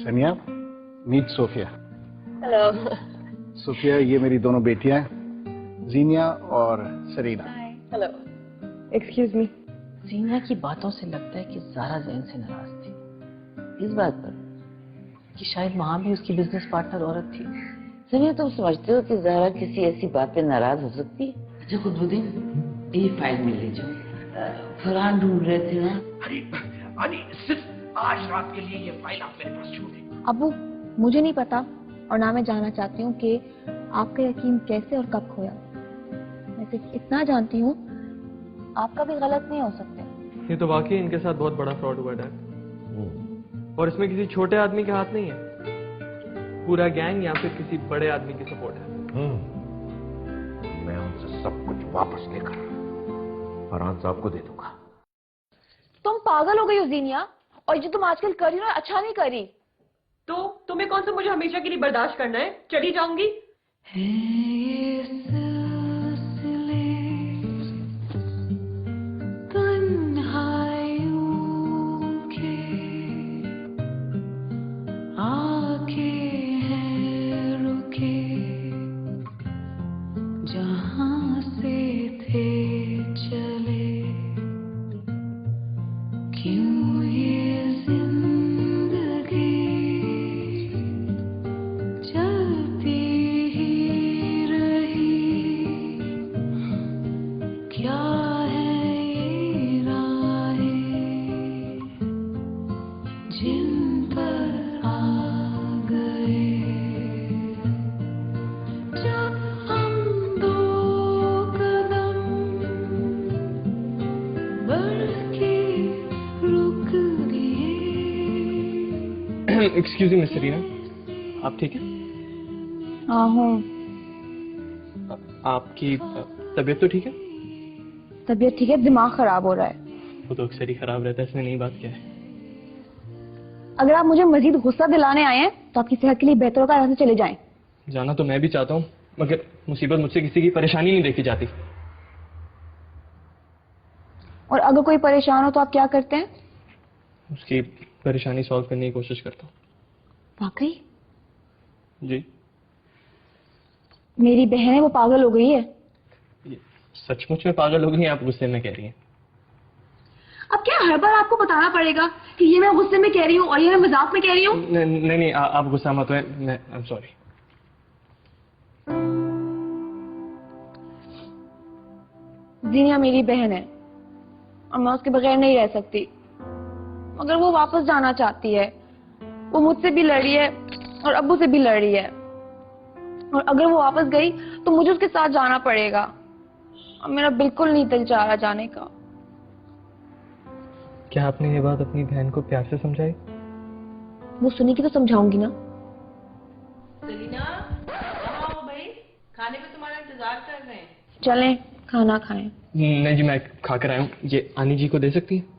सनिया, meet Sophia. Hello. Sophia, ये मेरी दोनों बेटियां हैं, जीनिया और Sarina. Hello. Excuse me. Zeenia की बातों से लगता है कि ज़ारा ज़ैन से नाराज थी, इस बात पर कि शायद वहां भी उसकी बिजनेस पार्टनर औरत थी। सनिया, तुम समझते हो कि ज़ारा किसी ऐसी बात पे नाराज हो सकती है? अच्छा कुतुबुद्दीन, ये फाइल में ले जाओ। फरहान ढूंढ रहे थे ना? अरे सिर्फ आज रात के लिए ये फाइल आप मेरे पास छोड़ दें। अबू, मुझे नहीं पता और ना मैं जानना चाहती हूँ कि आपका यकीन कैसे और कब खोया। मैं सिर्फ इतना जानती हूँ, आपका भी गलत नहीं हो सकते। ये तो वाकई इनके साथ बहुत बड़ा फ्रॉड हुआ डैड, और इसमें किसी छोटे आदमी के हाथ नहीं है, पूरा गैंग या फिर किसी बड़े आदमी की सपोर्ट है। मैं उनसे सब कुछ वापस लेकर फरहान साहब को दे दूंगा। तुम पागल हो गई हो जीनिया, और जो तुम आजकल कर रही हो ना, अच्छा नहीं कर रही। तो तुम्हें कौन सा मुझे हमेशा के लिए बर्दाश्त करना है? चली जाऊंगी। जहां से थे चले, क्यों ये जिंदगी चलती ही रही, क्या है ये राहें जिन पर आ गए, जब हम दो कदम बढ़ के रुक दिए। एक्सक्यूज मी मिस सरीना, आप ठीक है? हाँ हूँ। आपकी तबीयत तो ठीक है? तबीयत ठीक है, दिमाग खराब हो रहा है। वो तो अक्सर ही खराब रहता है, इसमें नई बात क्या है? अगर आप मुझे मजीद गुस्सा दिलाने आए हैं तो आपकी सेहत के लिए बेहतर होगा यहाँ से चले जाएं। जाना तो मैं भी चाहता हूँ, मगर मुसीबत मुझसे किसी की परेशानी नहीं देखी जाती। और अगर कोई परेशान हो तो आप क्या करते हैं? उसकी परेशानी सॉल्व करने की कोशिश करता हूँ। वाकई? जी। मेरी बहन है, वो पागल हो गई है। ये सचमुच में पागल हो गई हैं? आप गुस्से में कह रही हैं? अब क्या हर बार आपको बताना पड़ेगा कि ये मैं गुस्से में कह रही हूँ और ये मैं मजाक में कह रही हूँ? नहीं नहीं, आप गुस्सा मत हुए, मैं आई एम सॉरी। जीनिया मेरी बहन है और मैं उसके बगैर नहीं रह सकती, मगर वो वापस जाना चाहती है। वो मुझसे भी लड़ी है और अब्बू से भी लड़ी है, और अगर वो वापस गई तो मुझे उसके साथ जाना पड़ेगा। और मेरा बिल्कुल नहीं दिल चाह रहा जाने का। क्या आपने ये बात अपनी बहन को प्यार से समझाई? वो सुनेगी तो समझाऊंगी ना। सलीना, कहाँ हो भाई? खाने पे तुम्हारा इंतजार कर रहे हैं। चलें खाना खाएं। नहीं जी, मैं खा कर आया हूँ। ये आनी जी को दे सकती है?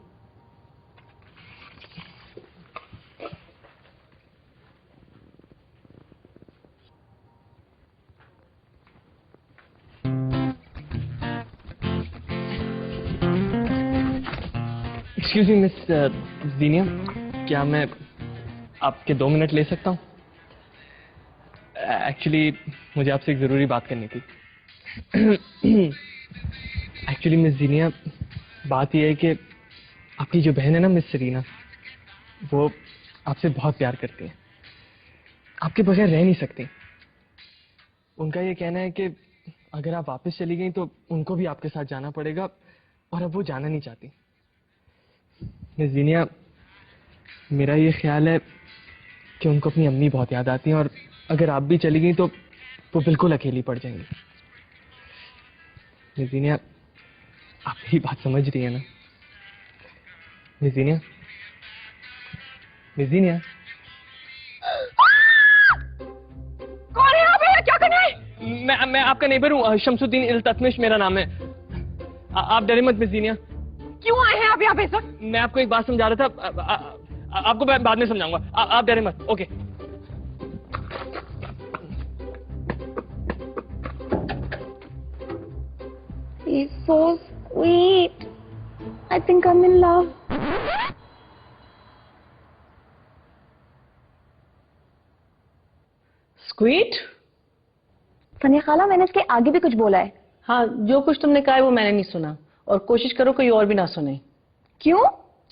एक्सक्यूज मी मिस जीनिया, क्या मैं आपके 2 मिनट ले सकता हूँ? एक्चुअली मुझे आपसे एक ज़रूरी बात करनी थी। एक्चुअली मिस जीनिया, बात यह है कि आपकी जो बहन है ना मिस सरीना, वो आपसे बहुत प्यार करती है, आपके बगैर रह नहीं सकती। उनका ये कहना है कि अगर आप वापस चली गई तो उनको भी आपके साथ जाना पड़ेगा, और अब वो जाना नहीं चाहती। मिस जीनिया, मेरा ये ख्याल है कि उनको अपनी अम्मी बहुत याद आती है, और अगर आप भी चली गई तो वो बिल्कुल अकेली पड़ जाएंगी। मिस जीनिया, आप मेरी बात समझ रही है ना? Miss Zeenia, miss Zeenia. कौन है यहाँ पे? क्या करना है? मैं आपका नेबर हूँ, शमसुद्दीन इल्ततमिश मेरा नाम है। आप डरे मत मिस जीनिया। क्यों आए हैं आप यहाँ पे सर? मैं आपको एक बात समझा रहा था, आपको मैं बाद में समझाऊंगा। आप डरे मत। Okay. He's so sweet. I think I'm in love. स्क्वीट? सनिया खाला, मैंने इसके आगे भी कुछ बोला है। हाँ, जो कुछ तुमने कहा है वो मैंने नहीं सुना, और कोशिश करो कोई और भी ना सुने। क्यों?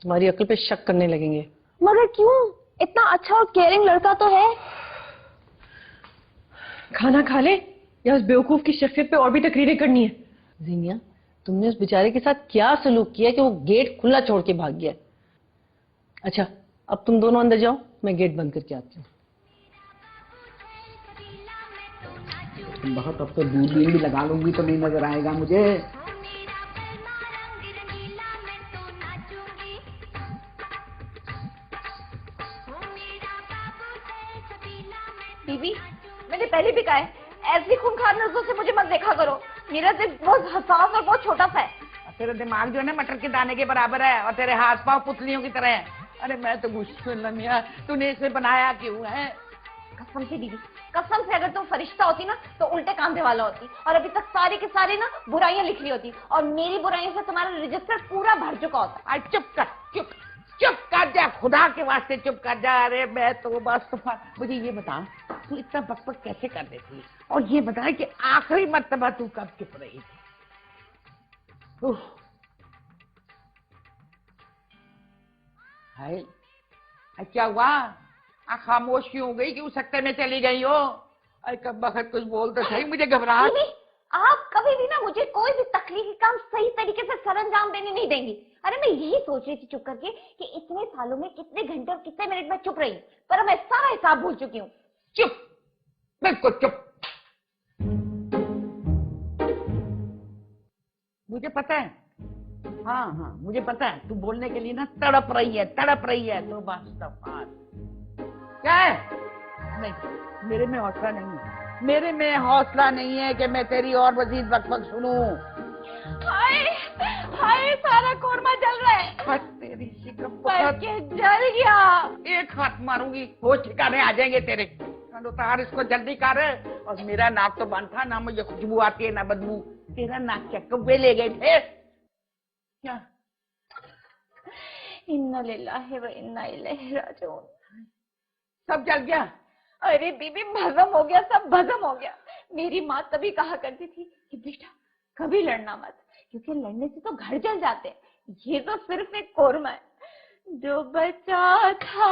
तुम्हारी अक्ल पे शक करने लगेंगे। मगर क्यों? इतना अच्छा और केयरिंग लड़का तो है। खाना खा ले या उस बेवकूफ की शख्सियत पे और भी तकरीरें करनी है? जीनिया, तुमने उस बेचारे के साथ क्या सलूक किया कि वो गेट खुला छोड़ के भाग गया? अच्छा, अब तुम दोनों अंदर जाओ, मैं गेट बंद करके आती हूँ। बहुत, अब तो दूरबीन भी लगा लूंगी तो नहीं नजर आएगा मुझे। बीबी, मैंने पहले भी कहा है, ऐसी खूंखार नजरों से मुझे मत देखा करो। मेरा दिल बहुत हसास और बहुत छोटा सा है। तेरा दिमाग जो है ना मटर के दाने के बराबर है, और तेरे हाथ पांव पुतलियों की तरह है। अरे मैं तो गुस्से लमिया, तूने इसे बनाया क्यों है? कसम से दीदी, कसम से, अगर तुम फरिश्ता होती ना तो उल्टे कांधे वाला होती, और अभी तक सारी की सारी ना बुराइयां लिख ली होती, और मेरी बुराइयों से तुम्हारा रजिस्टर पूरा भर चुका होता। आज चुप कर, चुप चुप कर जा, खुदा के वास्ते चुप कर जा। अरे मैं तो बस, मुझे ये बता, तू इतना बकबक कैसे कर देती है? और ये बता कि आखिरी मर्तबा तू कब चुप रही थी? हाय, क्या हुआ? खामोश क्यों हो गई? क्यों सकते में चली गई हो? अरे कब बखत कुछ बोल तो सही, मुझे घबराहट। आप कभी भी ना मुझे कोई भी तकलीफी काम सही तरीके से सरंजाम देने नहीं देंगी। अरे मैं यही सोच रही थी चुप करके कि इतने सालों में कितने घंटे और कितने मिनट में चुप रही, पर मैं सारा हिसाब भूल चुकी हूँ। चुप, बिल्कुल चुप। मुझे पता है, हाँ हाँ मुझे पता है, तू बोलने के लिए ना तड़प रही है, तड़प रही है। तो बस क्या है? नहीं, मेरे में हौसला नहीं है, मेरे में हौसला नहीं है कि मैं तेरी और मजीद बकबक सुनूं। हाय हाय, सारा कोरमा जल रहा है। बस तेरी शिकम के जल गया। एक हाथ मारूंगी, होश ठिकाने आ जाएंगे तेरे। उतार इसको जल्दी कर। और मेरा नाक तो बंद था, ना मुझे खुशबू आती है ना बदबू। तेरा नाक क्या कब्बे ले गए थे क्या? इन्ना लिल्लाहि व इन्ना इलैहि राजिऊन। सब जल गया? अरे बीबी, भस्म हो गया, सब भस्म हो गया। मेरी माँ तभी कहा करती थी कि बेटा कभी लड़ना मत, क्योंकि लड़ने से तो घर जल जाते हैं। ये तो सिर्फ एक कोरमा है, जो बचा था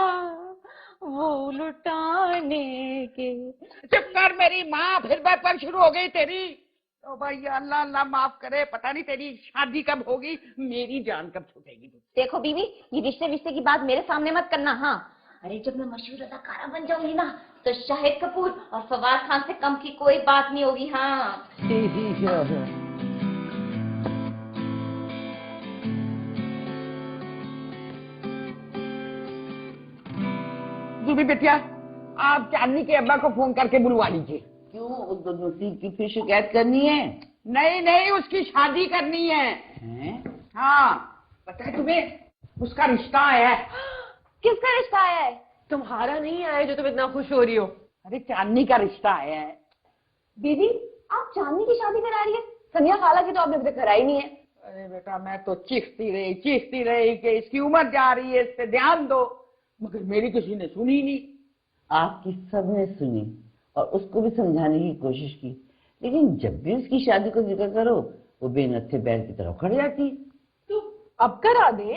वो लुटाने के। चुप कर मेरी माँ, फिर बकबक शुरू हो गई तेरी। तो भाई अल्लाह अल्लाह माफ करे, पता नहीं तेरी शादी कब होगी, मेरी जान कब छूटेगी। देखो बीबी, ये रिश्ते विश्ते की बात मेरे सामने मत करना। हाँ, अरे जब मैं मशहूर अदाकारा बन जाऊंगी ना, तो शाहिद कपूर और फवाद खान से कम की कोई बात नहीं होगी। हाँ दूबी बेटिया, आप चांदनी के अब्बा को फोन करके बुलवा लीजिए। क्यों, उस बदनसीब की फिर शिकायत करनी है? नहीं नहीं, उसकी शादी करनी है। हाँ, पता है तुम्हें, उसका रिश्ता आया है। किसका रिश्ता आया है? तुम्हारा नहीं आया जो तुम इतना खुश हो रही हो। अरे चांदनी का रिश्ता आया है। दीदी, आप चांदनी की शादी करा रही है? सनिया खाला की तो आपने अभी तक कराई नहीं है। अरे बेटा, मैं तो चीखती रही कि इसकी उम्र जा रही है, इस पे ध्यान दो, मगर मेरी किसी ने सुनी नहीं। आपकी सबने सुनी और उसको भी समझाने की कोशिश की, लेकिन जब भी उसकी शादी को जिक्र करो वो बेनत्थे बैल की तरफ खड़ जाती। तो अब करा दे।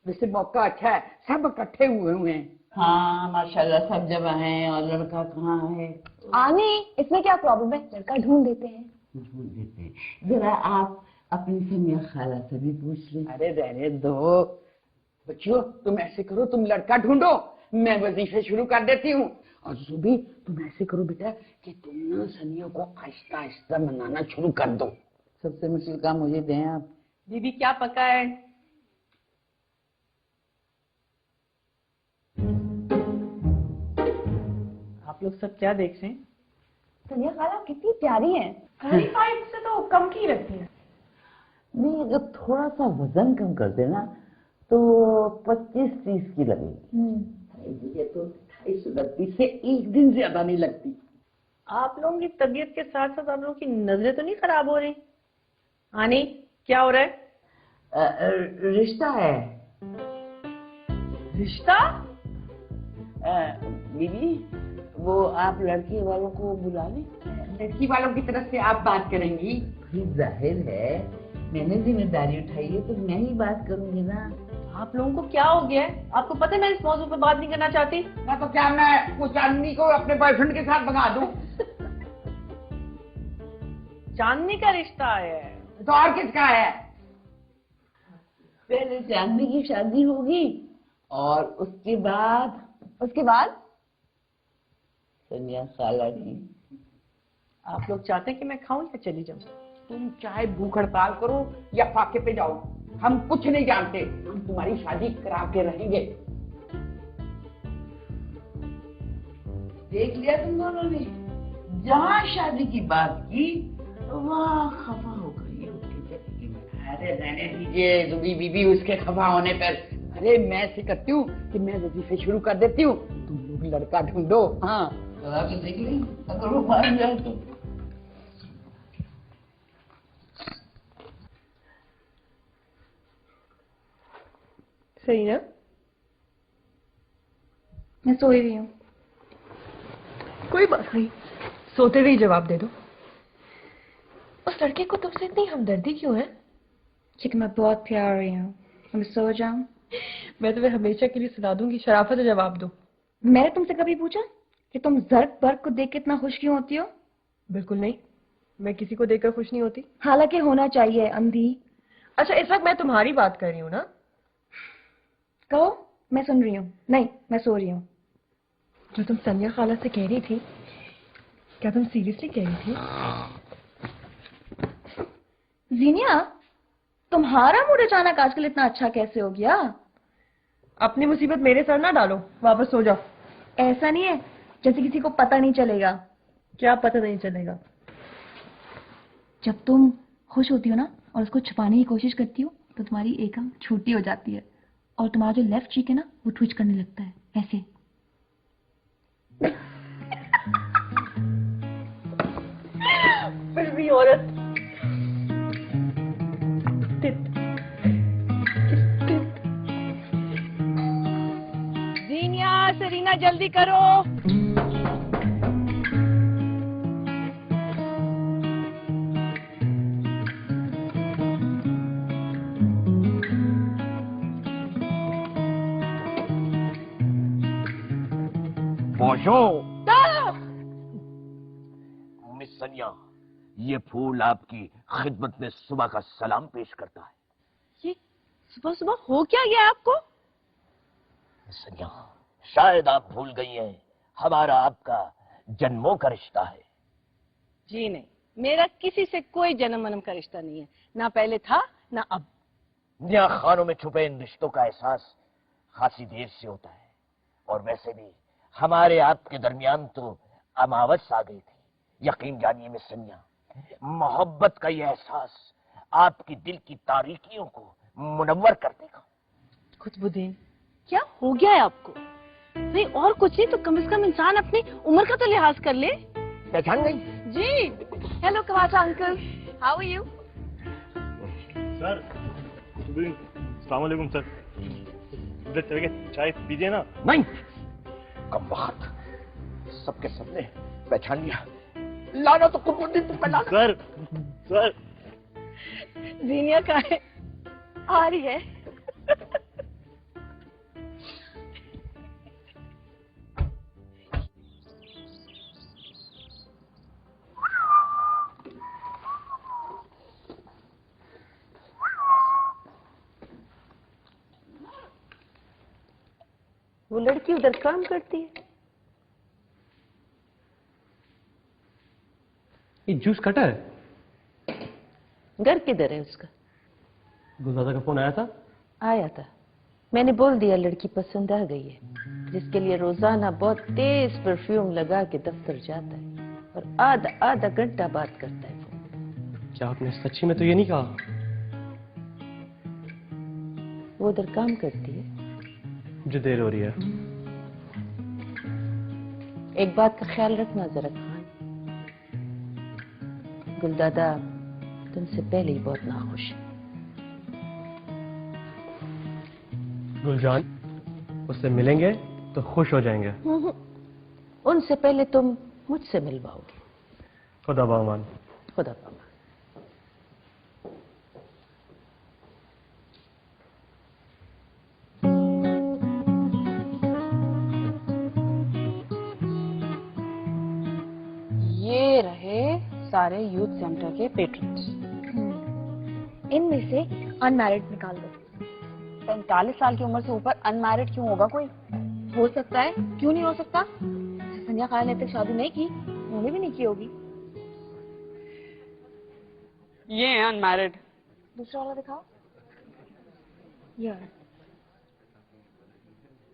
वैसे मौका अच्छा है, सब इकट्ठे हुए हैं। हाँ माशाल्लाह, सब जगह हैं। और लड़का कहाँ है? आने, इसमें क्या प्रॉब्लम है? लड़का ढूंढ देते हैं। ढूंढ देते हैं। जरा आप अपनी समिया खाला से भी पूछ लें। अरे रहने दो बच्चियों, तुम ऐसे करो, तुम लड़का ढूंढो, मैं वजीफे शुरू कर देती हूँ। और सुबी, तुम ऐसे करो बेटा कि तुम ना सनिया को आहिस्ता आहिस्ता मनाना शुरू कर दो। सबसे मुश्किल काम मुझे दें आप। दीदी क्या पका है? आप लोग सब क्या देख रहे हैं? सनिया खाला कितनी प्यारी है। 35 से तो कम की लगती है। नहीं, अगर थोड़ा सा वजन कम कर देना तो 25-30 की लगेगी। ये तो 28-29 से एक दिन ज्यादा नहीं लगती। आप लोगों की तबीयत के साथ साथ आप लोगों की नजरें तो नहीं खराब हो रही? आनी, क्या हो रहा है? रिश्ता है। रिश्ता? बीबी, वो आप लड़के वालों को बुला लें। लड़की वालों की तरफ से आप बात करेंगी? जाहिर है मैंने जिम्मेदारी उठाई है तो मैं ही बात करूंगी ना। आप लोगों को क्या हो गया है? आपको पता है मैं इस मौजूद पर बात नहीं करना चाहती। ना तो क्या मैं वो चांदनी को अपने बॉयफ्रेंड के साथ भगा दूं? चांदनी का रिश्ता है तो और किसका है? पहले चांदनी की शादी होगी और उसके बाद सनिया खाला की। आप लोग चाहते हैं कि मैं खाऊं या चली जाऊं? तुम चाहे भूख हड़ताल करो या फाके पे जाओ, हम कुछ नहीं जानते। हम तुम्हारी शादी करा के रहेंगे। देख लिया तुम दोनों ने, जहाँ शादी की बात की तो वहाँ खफा हो गई, उठ के चली गई। अरे रहने दीजिए दूधी बीबी उसके खफा होने पर। अरे मैं ऐसे करती हूँ कि मैं वजीफे शुरू कर देती हूँ, तुम लोग लड़का ढूंढो। हाँ करा के देख ली, अगर वो मान जाए तो। सही ना? मैं सोई रही हूँ। कोई बात नहीं, सोते हुए ही जवाब दे दो। उस लड़के को तुमसे इतनी हमदर्दी क्यों है? क्योंकि मैं बहुत प्यार रही हूँ। मैं सो जाऊं? मैं तुम्हें हमेशा के लिए सुना दूंगी, शराफत से जवाब दो। मैंने तुमसे कभी पूछा कि तुम जर्क बर्क को देख के इतना खुश क्यों होती हो? बिल्कुल नहीं, मैं किसी को देखकर खुश नहीं होती। हालांकि होना चाहिए, अंधी। अच्छा, इस वक्त मैं तुम्हारी बात कर रही हूँ ना? कहो, मैं सुन रही हूँ। नहीं, मैं सो रही हूँ। जो तुम सनिया खाला से कह रही थी, क्या तुम सीरियसली कह रही थी? जीनिया, तुम्हारा मूड अचानक आजकल इतना अच्छा कैसे हो गया? अपनी मुसीबत मेरे सर ना डालो, वापस सो जाओ। ऐसा नहीं है जैसे किसी को पता नहीं चलेगा। क्या पता नहीं चलेगा? जब तुम खुश होती हो ना और उसको छुपाने की कोशिश करती हो तो तुम्हारी एक आंख छोटी हो जाती है और तुम्हारा जो लेफ्ट चीक है ना वो ट्विच करने लगता है, ऐसे। फिर भी औरत जीनिया, सरीना जल्दी करो। मिस सनिया, ये फूल आपकी खिदमत में सुबह का सलाम पेश करता है। ये सुबह सुबह हो क्या गया आपको? मिस सनिया, शायद आप भूल गई हैं, हमारा आपका जन्मों का रिश्ता है। जी नहीं, मेरा किसी से कोई जन्म मनम का रिश्ता नहीं है, ना पहले था ना अब। दुनिया खानों में छुपे इन रिश्तों का एहसास खासी देर से होता है, और वैसे भी हमारे आपके दरमियान तो अमावस आ गई थी। यकीन जानिए मिस सनिया, मोहब्बत का यह एहसास आपकी दिल की तारीकियों को मुनव्वर कर देगा। खुशबुद्दीन, क्या हो गया है आपको? नहीं और कुछ नहीं तो कम से कम इंसान अपनी उम्र का तो लिहाज कर ले। पहचान गई? जी। Hello Kawacha uncle, how are you? Sir, अस्सलाम वालेकुम सर। इधर चल के चाय पीजिए ना। नहीं, कम वक्त सबके सबने पहचान लिया। लाना तो खुशबुद्दीन तुम पे लाना। सर जीनिया कहाँ है? आ रही है। वो लड़की उधर काम करती है। ये जूस कटा है? घर किधर है उसका? गुलदादा का फोन आया था? आया था, मैंने बोल दिया लड़की पसंद आ गई है, जिसके लिए रोजाना बहुत तेज परफ्यूम लगा के दफ्तर जाता है और आधा आधा घंटा बात करता है। क्या आपने सच्ची में तो ये नहीं कहा? वो उधर काम करती है। मुझे देर हो रही है। एक बात का ख्याल रखना जरा खान, गुलदादा तुमसे पहले ही बहुत नाखुश है। गुलजान, उससे मिलेंगे तो खुश हो जाएंगे। उनसे पहले तुम मुझसे मिलवाओगे। खुदा बामान। खुदा पामा। ये रहे सारे यूथ सेंटर के पेट्रन्स। इनमें से अनमैरिड निकाल दो। 45 साल की उम्र से ऊपर अनमैरिड क्यों होगा कोई? हो सकता है, क्यों नहीं हो सकता? संध्या खाला ने अब तक शादी नहीं की, उन्होंने भी नहीं की होगी। ये है अनमैरिड। दूसरा वाला दिखाओ। ये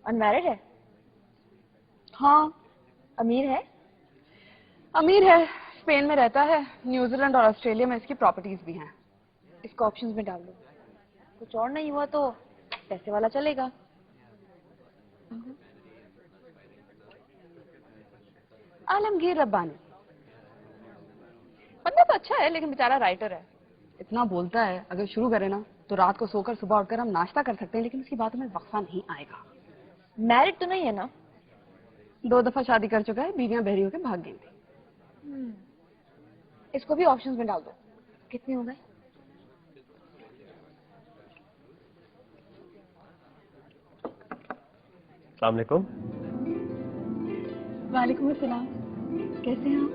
अनमैरिड है। हाँ, अमीर है। अमीर है, स्पेन में रहता है, न्यूजीलैंड और ऑस्ट्रेलिया में इसकी प्रॉपर्टीज भी हैं। इसको ऑप्शंस में डाल दो। कुछ और नहीं हुआ तो पैसे वाला चलेगा। आलमगीर रब्बानी। बंदा तो अच्छा है लेकिन बेचारा राइटर है। इतना बोलता है, अगर शुरू करे ना तो रात को सोकर सुबह उठकर हम नाश्ता कर सकते हैं, लेकिन उसकी बातों में वक्फा नहीं आएगा। मैरिड तो नहीं है ना? 2 दफा शादी कर चुका है, बीवियां बहरी होकर भाग गई थी। इसको भी ऑप्शंस में डाल दो। कितने हो गए? अस्सलाम वालेकुम। वालेकुम अस्सलाम। कैसे हैं आप?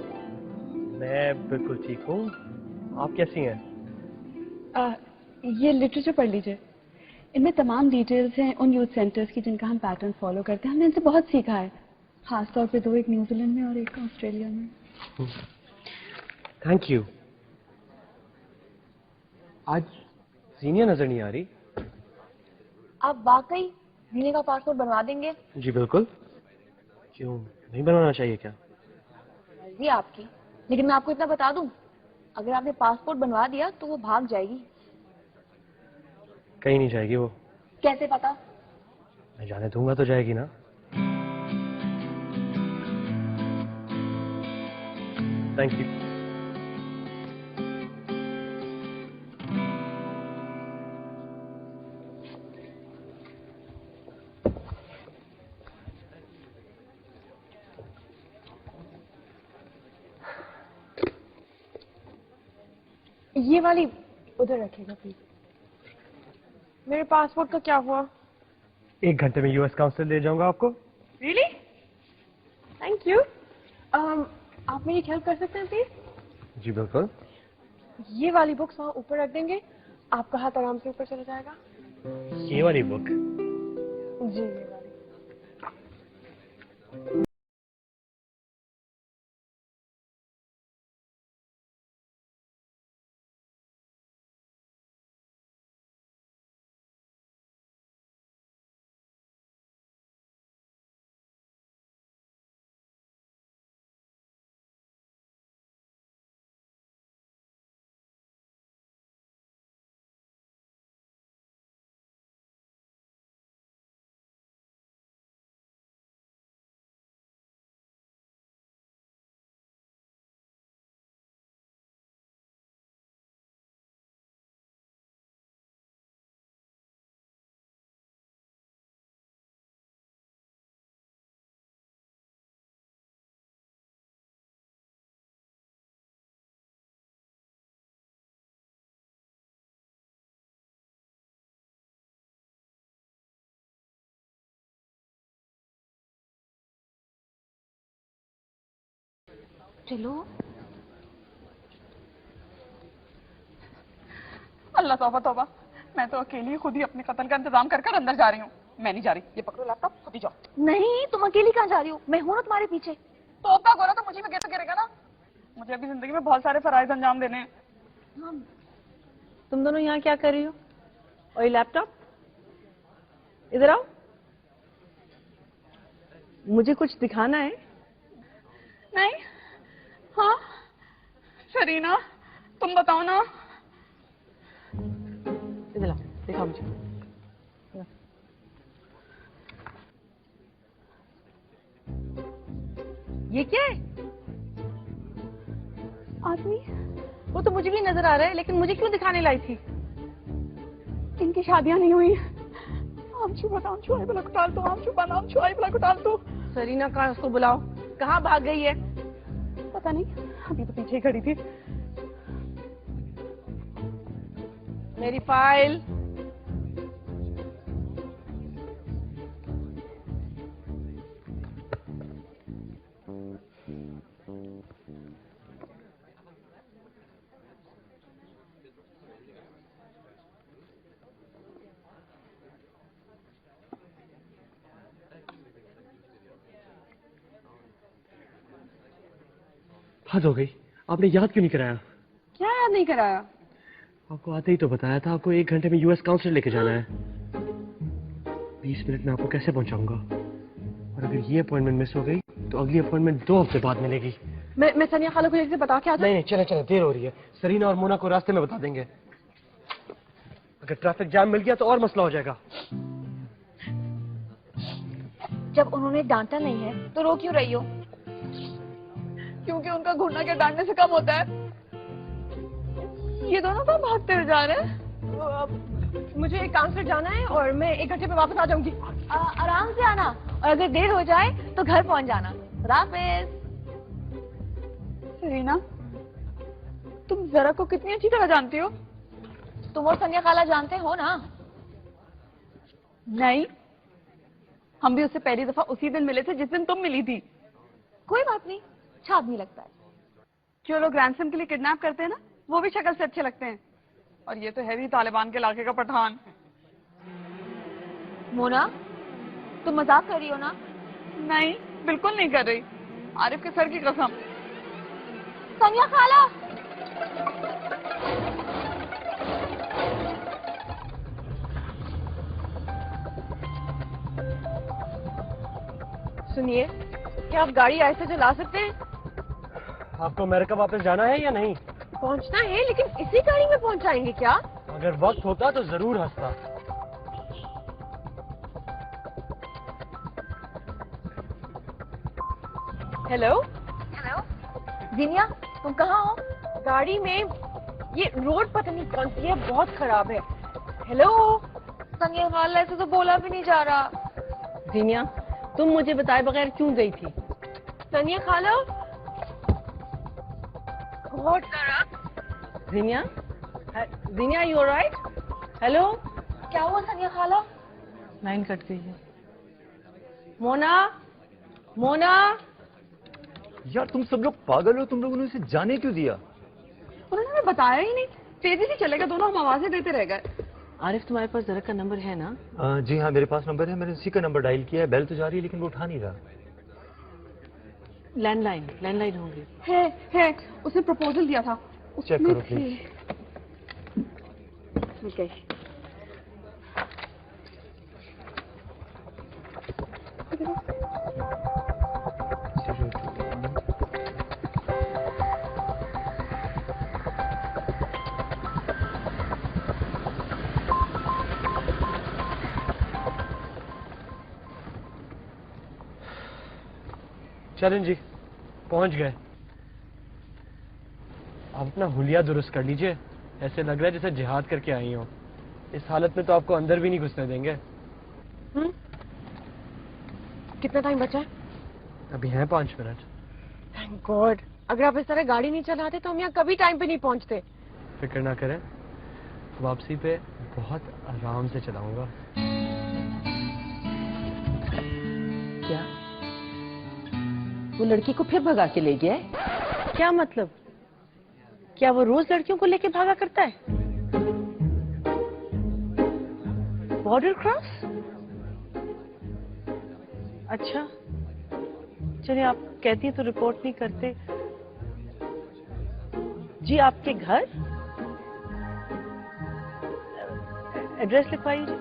मैं बिल्कुल ठीक हूँ, आप कैसी हैं? ये लिटरेचर पढ़ लीजिए। इनमें तमाम डिटेल्स हैं उन यूथ सेंटर्स की जिनका हम पैटर्न फॉलो करते हैं। हमने इनसे बहुत सीखा है, खासतौर पे 2, एक न्यूजीलैंड में और एक ऑस्ट्रेलिया में। Thank you. आज जीनिया नजर नहीं आ रही। आप वाकई जीने का पासपोर्ट बनवा देंगे? जी बिल्कुल। क्यों नहीं बनवाना चाहिए क्या? मर्जी आपकी, लेकिन मैं आपको इतना बता दूं, अगर आपने पासपोर्ट बनवा दिया तो वो भाग जाएगी। कहीं नहीं जाएगी वो। कैसे पता? मैं जाने दूंगा तो जाएगी ना। Thank you. ये वाली उधर रखिएगा प्लीज। मेरे पासपोर्ट का क्या हुआ? 1 घंटे में यूएस काउंसिल ले जाऊंगा आपको। रियली? Thank you. आप मेरी हेल्प कर सकते हैं प्लीज? जी बिल्कुल। ये वाली बुक्स वहाँ ऊपर रख देंगे, आपका हाथ आराम से ऊपर चला जाएगा। ये वाली बुक? जी ये वाली। चलो। अल्लाह तौबा तौबा, मैं तो अकेली खुद ही अपने कत्ल का इंतजाम कर अंदर जा रही हूँ। मैं नहीं जा रही। ये पकड़ो लैपटॉप, खुद ही जाओ। नहीं, तुम अकेली कहाँ जा रही हो? मैं हूं ना तुम्हारे पीछे। तो का गोरा तो मुझे भी गिरेगा ना। मुझे अभी जिंदगी में बहुत सारे फराइज अंजाम देने हैं। तुम दोनों यहाँ क्या कर रही हो? और ये लैपटॉप? इधर आओ, मुझे कुछ दिखाना है। नहीं। हाँ शरीना, तुम बताओ ना। इधर आओ, दिखाओ मुझे। ये क्या है? आदमी? वो तो मुझे भी नजर आ रहा है, लेकिन मुझे क्यों दिखाने लाई थी? इनकी शादियां नहीं हुई। आमचू बताओ, छुआई बला को टाल दो। आमचू बनाओ, छुआई बला को टाल दो। सरीना कहाँ, उसको बुलाओ। कहाँ भाग गई है? पता नहीं, अभी तो पीछे ही खड़ी थी। मेरी फाइल। हद हो गई, आपने याद क्यों नहीं कराया? क्या याद नहीं कराया? आपको आते ही तो बताया था, आपको 1 घंटे में यूएस काउंसलर लेके जाना है। 20 मिनट में आपको कैसे पहुंचाऊंगा? और अगर ये अपॉइंटमेंट मिस हो गई तो अगली अपॉइंटमेंट 2 हफ्ते बाद मिलेगी। मैं सनिया खाला को एक से बता के आता। नहीं, चले चले, देर हो रही है। सरीना और मोना को रास्ते में बता देंगे। अगर ट्रैफिक जाम मिल गया तो और मसला हो जाएगा। जब उन्होंने डांटा नहीं है तो रो क्यों रही हो? क्योंकि उनका घूरना क्या डांटने से कम होता है। ये दोनों तो भागते हुए जा रहे हैं। मुझे एक काम से जाना है और मैं 1 घंटे में वापस आ जाऊंगी। आराम से आना, और अगर देर हो जाए तो घर पहुंच जाना। राफेज। सरीना, तुम जरा को कितनी अच्छी तरह जानती हो? तुम और सनिया खाला जानते हो ना? नहीं, हम भी उससे पहली दफा उसी दिन मिले थे जिस दिन तुम मिली थी। कोई बात नहीं, अच्छा आदमी लगता है। जो लोग रैंसम के लिए किडनैप करते हैं ना, वो भी शक्ल से अच्छे लगते हैं। और ये तो है भी तालिबान के इलाके का पठान। मोना, तुम मजाक कर रही हो ना? नहीं, बिल्कुल नहीं कर रही। आरिफ के सर की कसम। सनिया खाला। सुनिए, क्या आप गाड़ी ऐसे चला सकते हैं? आपको अमेरिका वापस जाना है या नहीं? पहुंचना है, लेकिन इसी गाड़ी में पहुंचाएंगे क्या? अगर वक्त होता तो जरूर हंसता। हेलो। जीनिया, तुम कहाँ हो? गाड़ी में। ये रोड पता नहीं कौन सी है, बहुत खराब है। हेलो। सनिया खाला, ऐसे तो बोला भी नहीं जा रहा। जीनिया, तुम मुझे बताए बगैर क्यों गई थी? सनिया खाला। बहुत जीनिया, जीनिया, यू ऑलराइट? हेलो। क्या हुआ सनिया खाला? लाइन कट गई है। मोना, मोना। यार तुम सब लोग पागल हो, तुम लोगों ने उसे जाने क्यों दिया? उन्होंने हमें बताया ही नहीं। तेजी से चलेगा, दोनों हम आवाजें देते रह गए। आरिफ, तुम्हारे पास जरा का नंबर है ना? जी हाँ, मेरे पास नंबर है। मैंने उसी का नंबर डायल किया है। बेल तो जा रही है लेकिन वो उठा नहीं रहा। लैंडलाइन होंगी। है, उसने प्रपोजल दिया था। चेक करो प्लीज। Okay. चलें जी, पहुंच गए। आप अपना हुलिया दुरुस्त कर लीजिए। ऐसे लग रहा है जैसे जिहाद करके आई हो। इस हालत में तो आपको अंदर भी नहीं घुसने देंगे। कितना टाइम बचा है? अभी हैं 5 मिनट। Thank God. अगर आप इस तरह गाड़ी नहीं चलाते तो हम यहाँ कभी टाइम पे नहीं पहुँचते। फिक्र ना करें, वापसी पे बहुत आराम से चलाऊंगा। क्या वो लड़की को फिर भगा के ले गया है? क्या मतलब? क्या वो रोज लड़कियों को लेके भागा करता है? Border cross? अच्छा, चलिए, आप कहती है तो रिपोर्ट नहीं करते। जी, आपके घर एड्रेस लिखवाइए जी।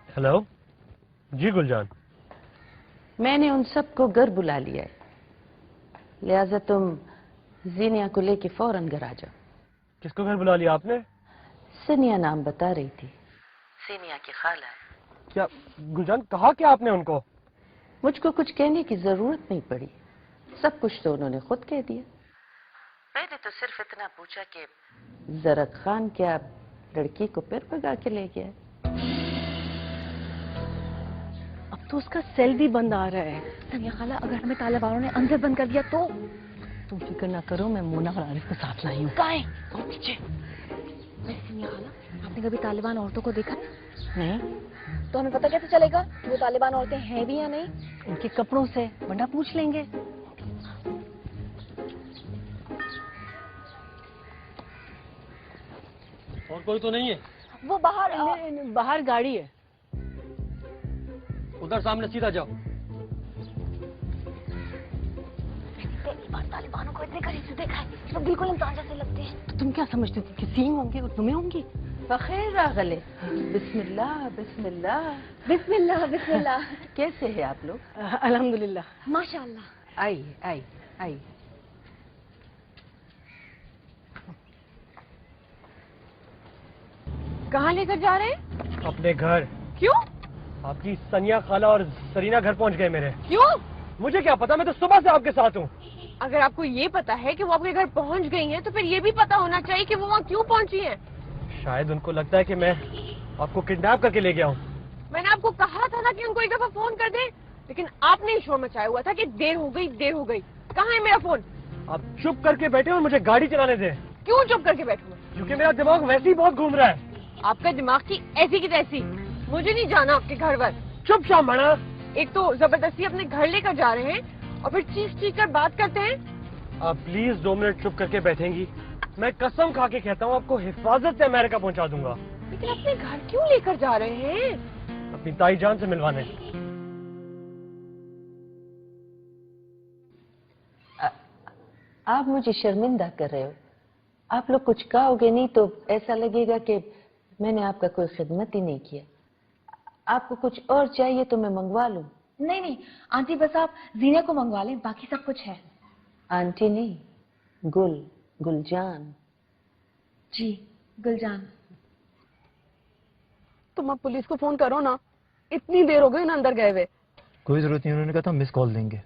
हेलो जी गुलजान। मैंने उन सबको घर बुला लिया है, लिहाजा तुम जीनिया को लेके फौरन घर आ जाओ। किसको घर बुला लिया आपने? सिनिया नाम बता रही थी, सिनिया की खाला है। क्या गुलजान, कहा क्या आपने उनको? मुझको कुछ कहने की जरूरत नहीं पड़ी, सब कुछ तो उन्होंने खुद कह दिया। मैंने तो सिर्फ इतना पूछा कि जरक खान क्या लड़की को फिर भगा के ले गया? तो उसका सेल भी बंद आ रहा है। सनिया खाला, अगर हमें तालिबान वालों ने अंदर बंद कर दिया तो? तुम फिक्र ना करो, मैं मोना और आरिफ को साथ लाई हूँ। कहाँ है? और पीछे। सनिया खाला, आपने कभी तालिबान औरतों को देखा? नहीं। तो हमें पता कैसे चलेगा वो तालिबान औरतें हैं भी या नहीं? उनके कपड़ों से, वरना पूछ लेंगे। और कोई तो नहीं है? वो बाहर बाहर गाड़ी है। उधर सामने सीधा जाओ। पहली बार तालिबानों को इतने करीब से देखा है, सब बिल्कुल इंसान जैसे लगते हैं। तो तुम क्या समझते थे कि सींग होंगे और तुम्हें होंगी? बखैर रागले, बिस्मिल्लाह बिस्मिल्लाह बिस्मिल्लाह बिस्मिल्लाह। कैसे हैं आप लोग? अल्हम्दुलिल्लाह। माशाअल्लाह। आइए आइए आइए। कहाँ लेकर जा रहे हैं? अपने घर। क्यों? आपकी सनिया खाला और सरीना घर पहुंच गए मेरे। क्यों? मुझे क्या पता, मैं तो सुबह से आपके साथ हूँ। अगर आपको ये पता है कि वो आपके घर पहुंच गई हैं, तो फिर ये भी पता होना चाहिए कि वो वहाँ क्यों पहुंची हैं। शायद उनको लगता है कि मैं आपको किडनैप करके ले गया हूँ। मैंने आपको कहा था ना कि उनको एक दफा फोन कर दें, लेकिन आपने ही शोर मचाया हुआ था कि देर हो गई देर हो गई। कहाँ है मेरा फोन? आप चुप करके बैठे और मुझे गाड़ी चलाने दें। क्यों चुप करके बैठूं? क्योंकि मेरा दिमाग वैसे ही बहुत घूम रहा है। आपका दिमाग थी ऐसी की तैसी। मुझे नहीं जाना आपके घर पर। चुप शामणा। एक तो जबरदस्ती अपने घर लेकर जा रहे हैं और फिर चीख कर बात करते हैं। आप प्लीज 2 मिनट चुप करके बैठेंगी? मैं कसम खा के कहता हूँ आपको हिफाजत से अमेरिका पहुंचा दूंगा। लेकिन अपने घर क्यों लेकर जा रहे हैं? अपनी ताई जान से मिलवाने। आप मुझे शर्मिंदा कर रहे हो। आप लोग कुछ कहोगे नहीं तो ऐसा लगेगा कि मैंने आपका कोई खिदमत ही नहीं किया। आपको कुछ और चाहिए तो मैं मंगवा लूं। नहीं नहीं आंटी, बस आप जीना को मंगवा लें, बाकी सब कुछ है। आंटी नहीं, गुलजान। जी गुलजान। तुम अब पुलिस को फोन करो ना, इतनी देर हो गई ना अंदर गए हुए। कोई जरूरत नहीं, उन्होंने कहा था मिस कॉल देंगे।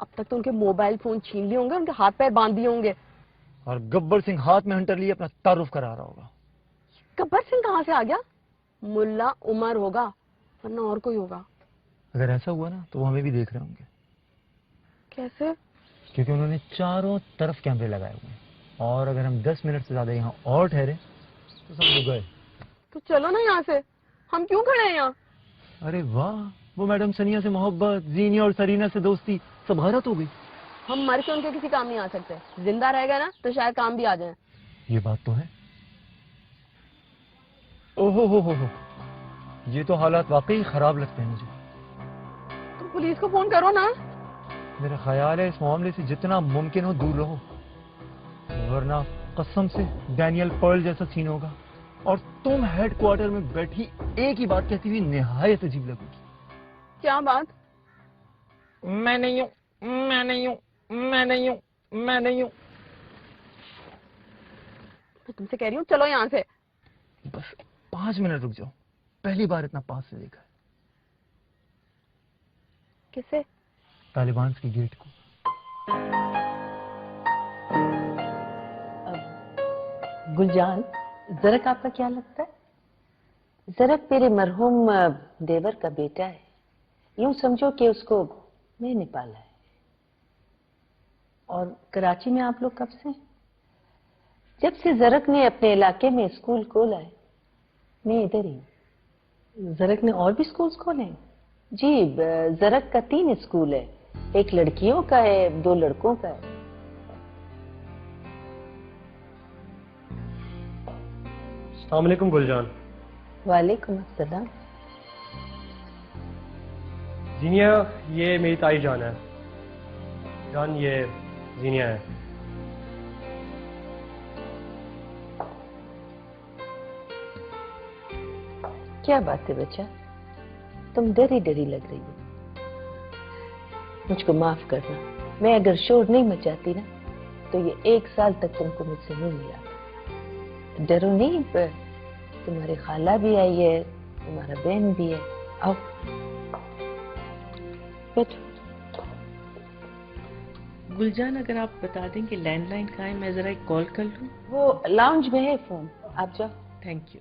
अब तक तो उनके मोबाइल फोन छीन लिए होंगे, उनके हाथ पैर बांध दिए होंगे। और गब्बर सिंह हाथ में हंटर लिए अपना तारुफ करा रहा होगा। गब्बर सिंह कहाँ से आ गया? मुल्ला उमर होगा, वरना और कोई होगा। अगर ऐसा हुआ ना तो वो हमें भी देख रहे होंगे। कैसे? क्योंकि उन्होंने चारों तरफ कैमरे लगाए हुए हैं, और अगर हम 10 मिनट से ज्यादा यहाँ और ठहरे तो सब लोग गए। तो चलो ना यहाँ से, हम क्यों खड़े हैं यहाँ? अरे वाह, वो मैडम सनिया से मोहब्बत, जीनिया और सरीना से दोस्ती, सब गलत हो गई। हम मर के उनके किसी काम नहीं आ सकते, जिंदा रह गए ना तो शायद काम भी आ जाए। ये बात तो है। ओहो हो, ये तो हालात वाकई खराब लगते हैं मुझे। तुम पुलिस को फोन करो ना। मेरा ख्याल है इस मामले से जितना मुमकिन हो दूर रहो, वरना कसम से डैनियल पर्ल जैसा सीन होगा और तुम हेडक्वार्टर में बैठी एक ही बात कहती हुई निहायत अजीब लगेगी। क्या बात? मैं नहीं हूँ, मैं नहीं हूँ, मैं नहीं हूँ, मैं नहीं हूँ। मैं तुमसे कह रही हूँ चलो यहाँ से। बस 5 मिनट रुक जाओ, पहली बार इतना पास से देखा है। किसे? तालिबान के गेट को। गुलजान, जरक आपका क्या लगता है? जरक मेरे मरहूम देवर का बेटा है। यूं समझो कि उसको मैंने पाला है। और कराची में आप लोग कब से? जब से जरक ने अपने इलाके में स्कूल खोला है, मैं इधर ही हूँ। जरक ने और भी स्कूल खोले हैं? जी, जरक का 3 स्कूल है, एक लड़कियों का है, 2 लड़कों का है। अस्सलाम वालेकुम गुलजान। वालेकुम अस्सलाम। जीनिया, ये मेरी ताई जान है। जान, ये जीनिया है। क्या बात है बच्चा, तुम डरी डरी लग रही हो। मुझको माफ करना, मैं अगर शोर नहीं मचाती ना तो ये 1 साल तक तुमको मुझसे नहीं मिला। डरो नहीं, पर तुम्हारी खाला भी आई है, तुम्हारा बहन भी है। आओ बैठो। गुलजान, अगर आप बता दें कि लैंडलाइन कहाँ है, मैं जरा एक कॉल कर लूँ। वो लाउंज में है फोन, आप जाओ। Thank you.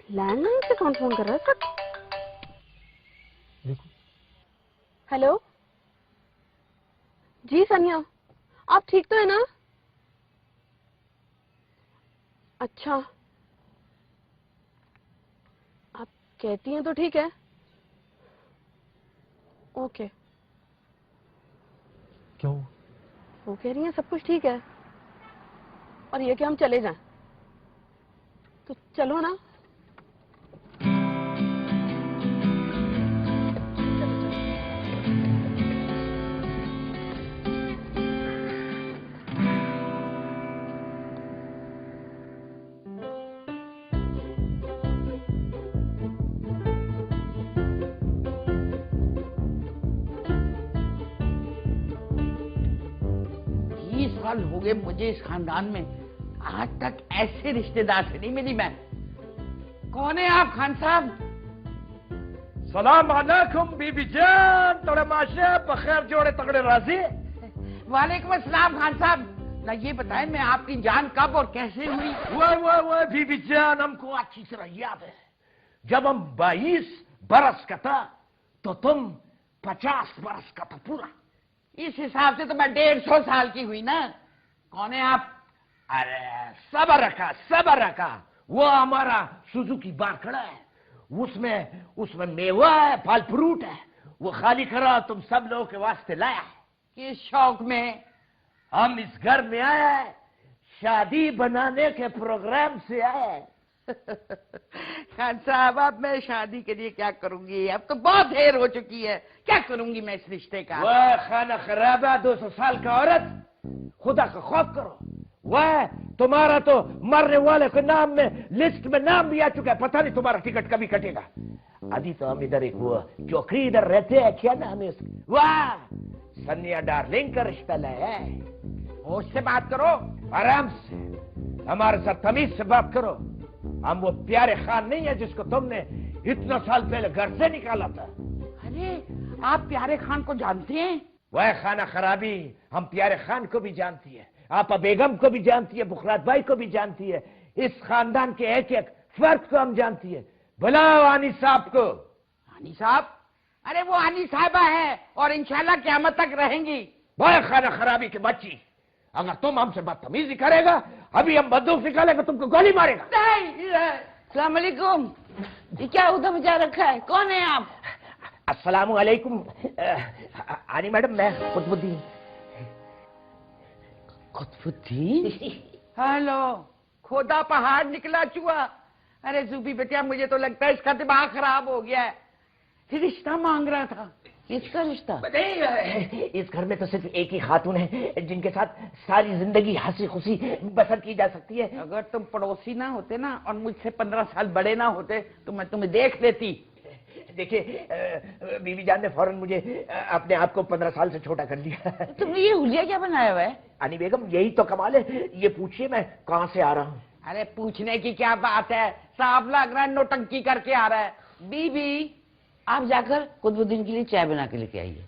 लैंडलाइन से कौन फोन कर रहा है? देखो हेलो जी सनिया, आप ठीक तो है ना? अच्छा, आप कहती हैं तो ठीक है। ओके, क्यों? वो कह रही हैं सब कुछ ठीक है और ये कि हम चले जाएं, तो चलो ना। साल हो गए मुझे इस खानदान में, आज तक ऐसे रिश्तेदार से नहीं मिली मैं। कौन है आप खान साहब? सलाम अलैकुम बीबी जान, तोड़े माशे बखैर जोड़े तगड़े राजी। वालेकुम अस्सलाम खान साहब। ना ये बताएं मैं आपकी जान कब और कैसे हुई? वो बीबी जान, हमको अच्छी तरह याद है। जब हम 22 बरस का था तो तुम 50 बरस का था पूरा। इस हिसाब से तो मैं 150 साल की हुई ना। कौन है आप? अरे सबर रखा। वो हमारा सुजुकी बार खड़ा है, उसमें मेवा है, फल फ्रूट है। वो खाली करा तुम सब लोगों के वास्ते लाया है। किस शौक में? हम इस घर में आया है, शादी बनाने के प्रोग्राम से आया है। खान साहब, अब मैं शादी के लिए क्या करूंगी? अब तो बहुत देर हो चुकी है। क्या करूंगी मैं इस रिश्ते का? वह खाना खराबा 200 साल का औरत, खुदा का खौफ करो। वह तुम्हारा तो मरने वाले के नाम में लिस्ट में नाम भी आ चुका है। पता नहीं तुम्हारा टिकट कभी कटेगा। अभी तो हम इधर एक वो चौकरी इधर रहते हैं, क्या नाम है उसका? वाह, सनिया डार्लिंग का रिश्ता लाया है। होश से बात करो, आराम से, हमारे साथ तमीज से बात करो। हम वो प्यारे खान नहीं है जिसको तुमने इतना साल पहले घर से निकाला था। अरे आप प्यारे खान को जानते हैं? वह खाना खराबी हम प्यारे खान को भी जानती है, आपा बेगम को भी जानती है, बुखरात भाई को भी जानती है। इस खानदान के एक एक फर्द को हम जानती है। बुलाओ आनी साहब को। आनी साहब? अरे वो आनी साहबा है और इंशाल्लाह क़यामत तक रहेंगी। वह खाना खराबी की बच्ची, अगर तुम हमसे बदतमीजी करेगा, अभी हम बंदूक निकालेगा, तुमको गोली मारेगा। अस्सलाम वालेकुम। ये क्या उधर मचा रखा है? कौन है आप? अस्सलाम वालेकुम। आनी मैडम, मैं कुतुबुद्दीन। हेलो, खोदा पहाड़ निकला चुआ। अरे जूबी बेटिया, मुझे तो लगता है इसका दिमाग खराब हो गया है। रिश्ता मांग रहा था। किसका रिश्ता? इस घर में तो सिर्फ एक ही खातून है जिनके साथ सारी जिंदगी हंसी खुशी बसर की जा सकती है। अगर तुम पड़ोसी ना होते ना और मुझसे 15 साल बड़े ना होते तो मैं तुम्हें देख लेती। देखिए, बीवी जान ने फौरन मुझे अपने आप को 15 साल से छोटा कर लिया। तो तुमने ये हुलिया क्या बनाया हुआ है? अनी बेगम, यही तो कमाल है। ये पूछिए मैं कहाँ से आ रहा हूँ। अरे पूछने की क्या बात है, साफ लग रहा है नौटंकी करके आ रहा है। बीबी, आप जाकर कुतुबुद्दीन के लिए चाय बना के लेके आइए।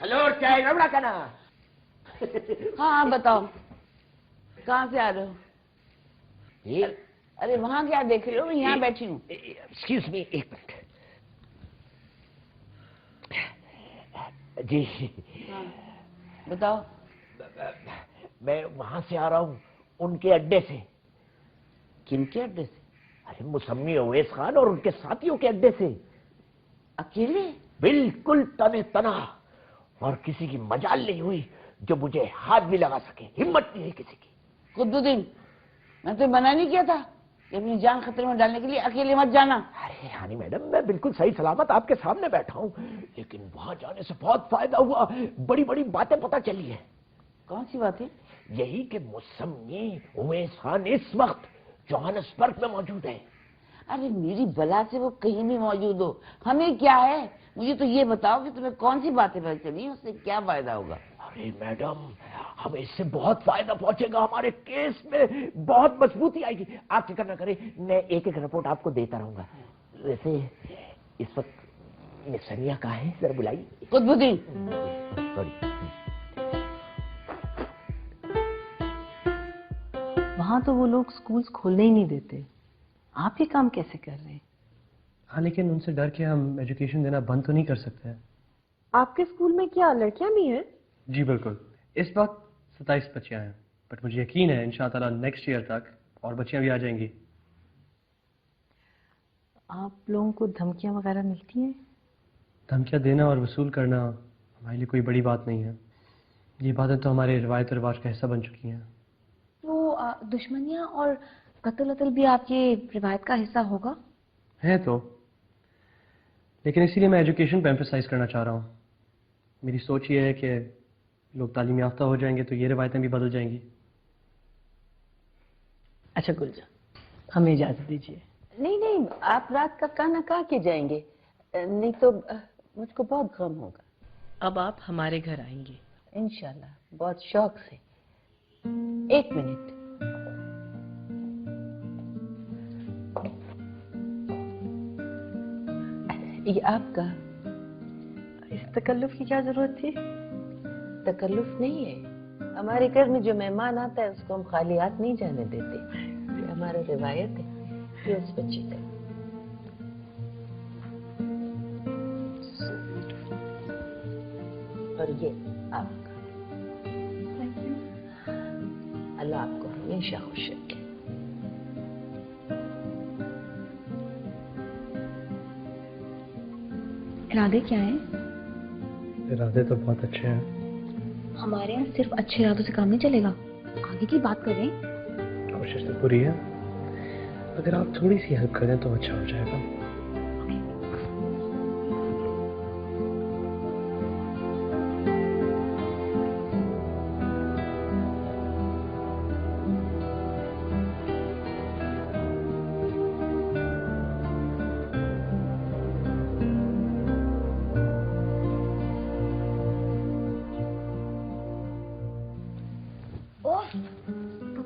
हेलो, चाय रबड़ा का ना। हाँ बताओ, कहाँ से आ रहे हो? ये अरे वहां क्या देख रहे हो? मैं यहाँ बैठी हूँ। एक्सक्यूज मी, एक मिनट जी। हाँ, बताओ। मैं वहां से आ रहा हूँ, उनके अड्डे से। किनके अड्डे से? अरे मुसम्मी अवैस खान और उनके साथियों के अड्डे से। अकेले? बिल्कुल तने तना, और किसी की मजाल नहीं हुई जो मुझे हाथ भी लगा सके। हिम्मत नहीं है किसी की। कुतुबुद्दीन, मैं तो मना नहीं किया था कि अपनी जान खतरे में डालने के लिए अकेले मत जाना। अरे हानी मैडम, मैं बिल्कुल सही सलामत आपके सामने बैठा हूँ, लेकिन वहां जाने से बहुत फायदा हुआ। बड़ी बड़ी बातें पता चली है। कौन सी बातें? यही कि मुसम्मी अवैस खान इस वक्त जोहानिसबर्ग में मौजूद है। अरे मेरी बला से वो कहीं भी मौजूद हो, हमें क्या है? मुझे तो ये बताओ कि तुम्हें कौन सी बातें पता चली, उससे क्या फायदा होगा? अरे मैडम, हमें इससे बहुत फायदा पहुंचेगा। हमारे केस में बहुत मजबूती आएगी। आप फिक्र न करें, मैं एक एक रिपोर्ट आपको देता रहूंगा। वैसे इस वक्त मिस सनिया कहाँ है? जरा बुलाइए। कुतुबुद्दीन, वहां तो वो लोग स्कूल्स खोलने ही नहीं देते। आप ये काम कैसे कर रहे हैं? हाँ, लेकिन उनसे डर के हम एजुकेशन देना बंद तो नहीं कर सकते हैं। आपके स्कूल में क्या लड़कियां भी हैं? जी बिल्कुल, इस वक्त 27 बच्चियां हैं, बट मुझे यकीन है इंशाअल्लाह नेक्स्ट ईयर तक और बच्चियां भी आ जाएंगी। आप लोगों को धमकियां वगैरह मिलती हैं? धमकियां देना और वसूल करना हमारे लिए कोई बड़ी बात नहीं है। ये बातें तो हमारे रिवायत और रिवाज का हिस्सा बन चुकी हैं। वो दुश्मनियां और कत्ल वत्ल भी आपकी रिवायत का हिस्सा होगा? है तो, लेकिन इसीलिए मैं एजुकेशन पे एम्फेसाइज करना चाह रहा हूँ। मेरी सोच ये है कि लोग तालीम याफ्ता हो जाएंगे तो ये रिवायतें भी बदल जाएंगी। अच्छा गुलजा, हमें इजाजत दीजिए। नहीं नहीं, आप रात का खाना खा के जाएंगे, नहीं तो मुझको बहुत गम होगा। अब आप हमारे घर आएंगे इंशाल्लाह, बहुत शौक से। एक मिनट, ये आपका। इस तकल्लुफ की क्या जरूरत थी? तकल्लुफ नहीं है, हमारे घर में जो मेहमान आता है उसको हम खाली हाथ नहीं जाने देते, ये हमारा रिवायत है। ये उस बच्चे का, और ये आपका। अल्लाह आपको हमेशा खुश रखे। इरादे क्या हैं? इरादे तो बहुत अच्छे हैं। हमारे यहाँ सिर्फ अच्छे इरादों से काम नहीं चलेगा, आगे की बात कर रहे हैं। कोशिश तो पूरी है, अगर आप थोड़ी सी हेल्प करें तो अच्छा हो जाएगा।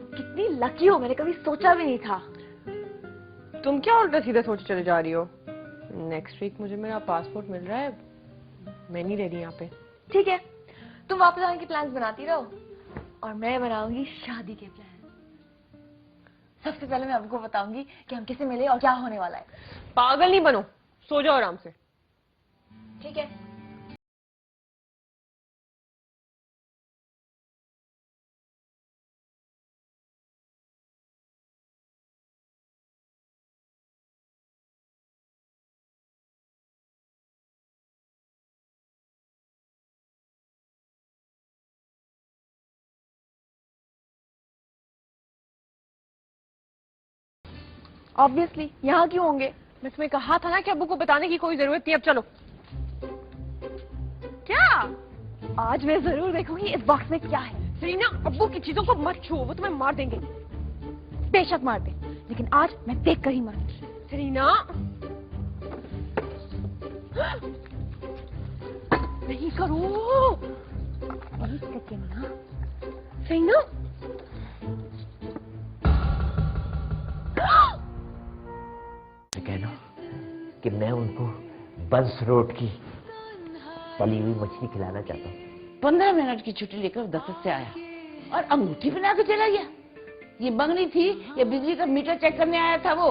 कितनी लकी हो, मैंने कभी सोचा भी नहीं था। तुम क्या उल्टा सीधा सोच चले जा रही हो? नेक्स्ट वीक मुझे मेरा पासपोर्ट मिल रहा है, मैं नहीं रह रही यहाँ पे। ठीक है, तुम वापस आने के प्लान्स बनाती रहो और मैं बनाऊंगी शादी के प्लान। सबसे पहले मैं आपको बताऊंगी कि हम किसे मिले और क्या होने वाला है। पागल नहीं बनो, सो जाओ आराम से। ठीक है। ऑब्वियसली यहाँ क्यों होंगे? मैं तुम्हें कहा था ना कि अब्बू को बताने की कोई जरूरत नहीं। अब चलो। क्या? आज मैं जरूर देखूंगी इस बॉक्स में क्या है। सरीना, अब्बू की चीजों को मत छुओ, वो तुम्हें मार देंगे। बेशक मार दे, लेकिन आज मैं देख कर ही मारूंगी। सरीना, नहीं करो। सरीना, कहना कि मैं उनको बंस रोड की तली हुई मछली खिलाना चाहता हूँ। 15 मिनट की छुट्टी लेकर दफ्तर से आया और अंगूठी पहना के चला गया। ये बंगली थी या बिजली का मीटर चेक करने आया था वो?